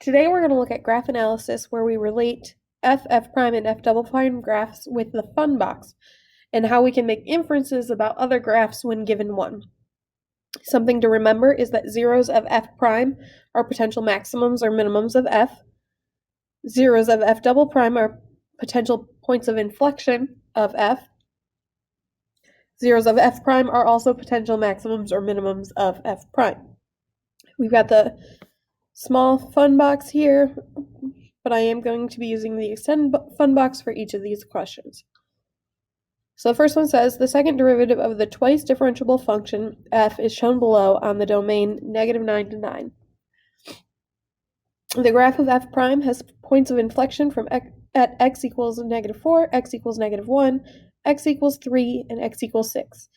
Today we're going to look at graph analysis where we relate f prime and f double prime graphs with the fun box and how we can make inferences about other graphs when given one. Something to remember is that zeros of f prime are potential maximums or minimums of f. Zeros of f double prime are potential points of inflection of f. Zeros of f prime are also potential maximums or minimums of f prime. We've got the small fun box here, but I am going to be using the extend fun box for each of these questions. So the first one says, the second derivative of the twice differentiable function f is shown below on the domain -9 to 9. The graph of f prime has points of inflection from at x equals -4, x equals -1, x equals 3, and x equals 6,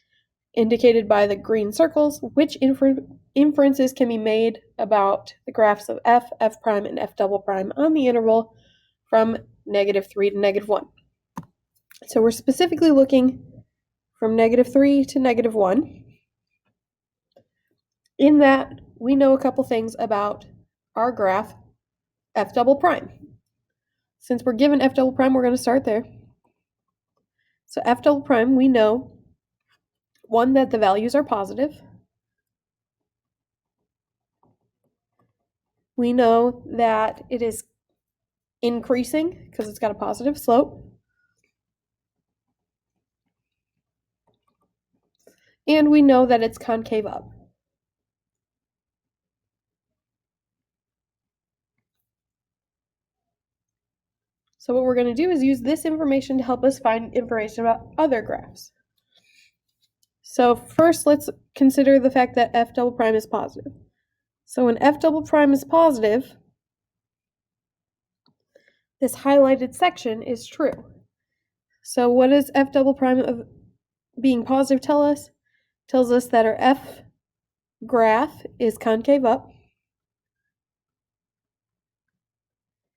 indicated by the green circles. Which inferences can be made about the graphs of f prime, and f double prime on the interval from -3 to -1? So we're specifically looking from -3 to -1. In that, we know a couple things about our graph f double prime. Since we're given f double prime, we're going to start there. So f double prime, we know, one, that the values are positive. We know that it is increasing because it's got a positive slope. And we know that it's concave up. So what we're going to do is use this information to help us find information about other graphs. So first, let's consider the fact that f double prime is positive. So when f double prime is positive, this highlighted section is true. So what does f double prime of being positive tell us? It tells us that our f graph is concave up.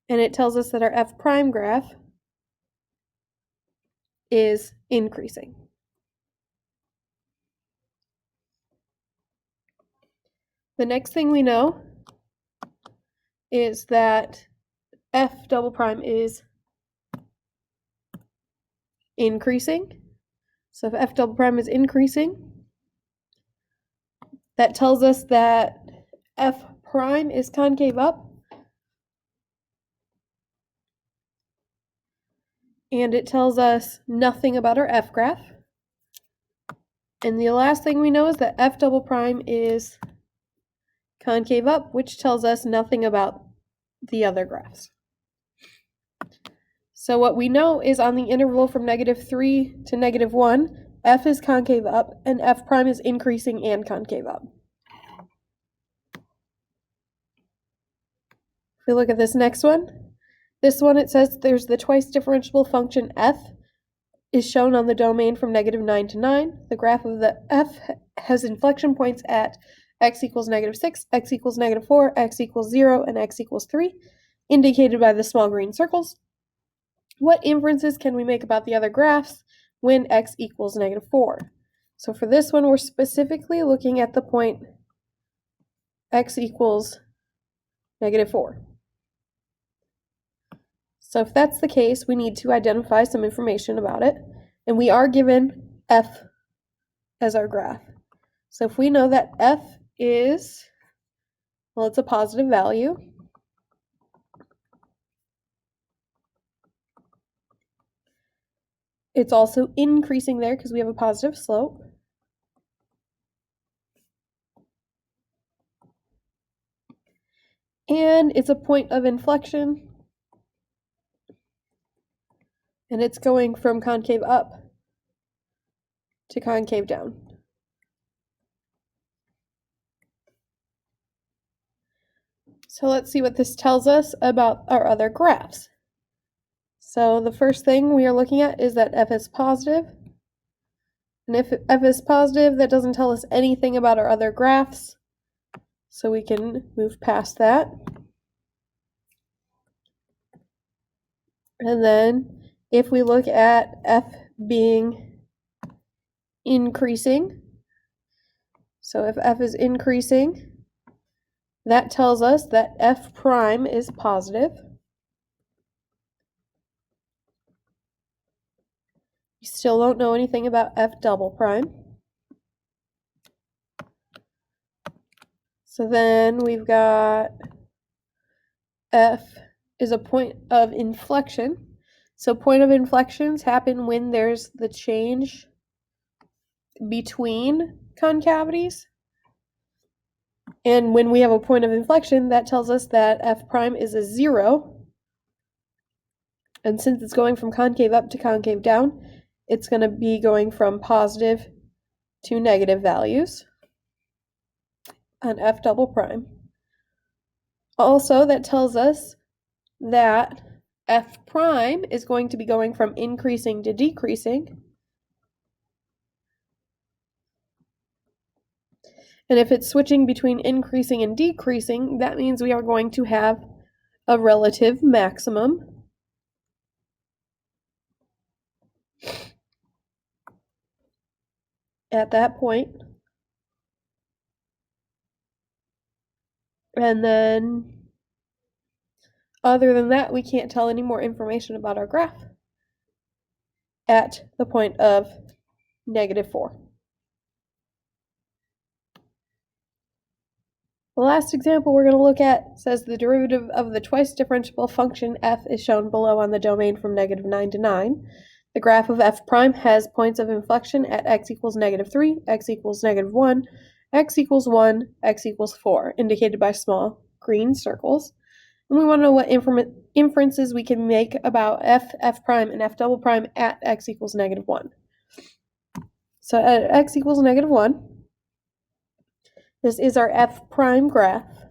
And it tells us that our f prime graph is increasing. The next thing we know is that f double prime is increasing. So if f double prime is increasing, that tells us that f prime is concave up. And it tells us nothing about our f graph. And the last thing we know is that f double prime is concave up, which tells us nothing about the other graphs. So what we know is on the interval from -3 to -1, f is concave up and f prime is increasing and concave up. If we look at this next one, it says there's the twice differentiable function f is shown on the domain from -9 to 9. The graph of the f has inflection points at x equals -6, x equals -4, x equals 0, and x equals 3, indicated by the small green circles. What inferences can we make about the other graphs when x equals -4? So for this one, we're specifically looking at the point x equals -4. So if that's the case, we need to identify some information about it. And we are given f as our graph. So if we know that f is, well, it's a positive value. It's also increasing there because we have a positive slope. And it's a point of inflection. And it's going from concave up to concave down. So let's see what this tells us about our other graphs. So the first thing we are looking at is that f is positive. And if f is positive, that doesn't tell us anything about our other graphs. So we can move past that. And then if we look at f being increasing, so if f is increasing, That tells us that f prime is positive. We still don't know anything about f double prime. So then we've got f is a point of inflection. So point of inflections happen when there's the change between concavities. And when we have a point of inflection, that tells us that f prime is a 0. And since it's going from concave up to concave down, it's going to be going from positive to negative values on f double prime. Also, that tells us that f prime is going to be going from increasing to decreasing. And if it's switching between increasing and decreasing, that means we are going to have a relative maximum. At that point. And then, other than that, we can't tell any more information about our graph at the point of -4. The last example we're going to look at says the derivative of the twice differentiable function f is shown below on the domain from -9 to 9. The graph of f prime has points of inflection at x equals -3, x equals -1, x equals 1, x equals 4, indicated by small green circles. And we want to know what inferences we can make about f prime, and f double prime at x equals -1. So at x equals -1, this is our f prime graph.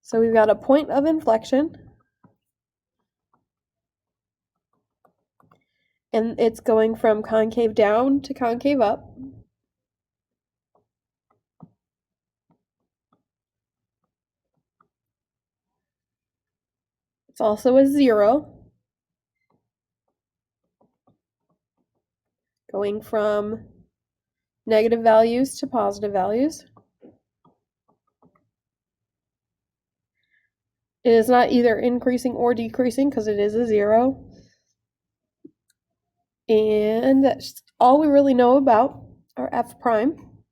So we've got a point of inflection, and it's going from concave down to concave up. It's also a 0, going from negative values to positive values. It is not either increasing or decreasing because it is a 0. And that's all we really know about our f prime.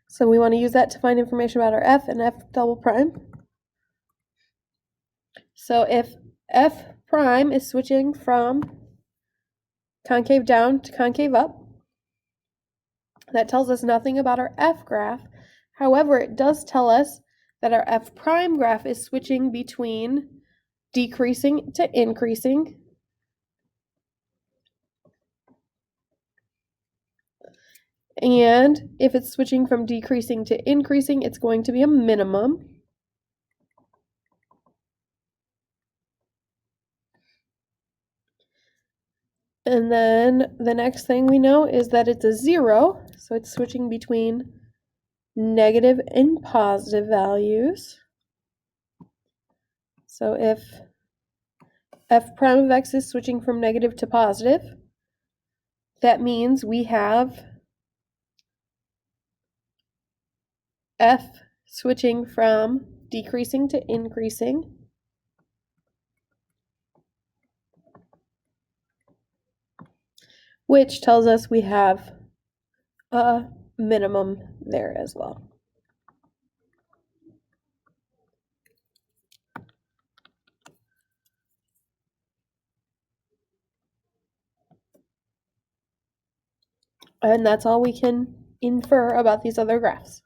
So we want to use that to find information about our f and f double prime. So if f prime is switching from concave down to concave up, that tells us nothing about our f graph. However, it does tell us that our f prime graph is switching between decreasing to increasing. And if it's switching from decreasing to increasing, it's going to be a minimum. And then the next thing we know is that it's a 0, so it's switching between negative and positive values. So if f prime of x is switching from negative to positive, that means we have f switching from decreasing to increasing. Which tells us we have a minimum there as well. And that's all we can infer about these other graphs.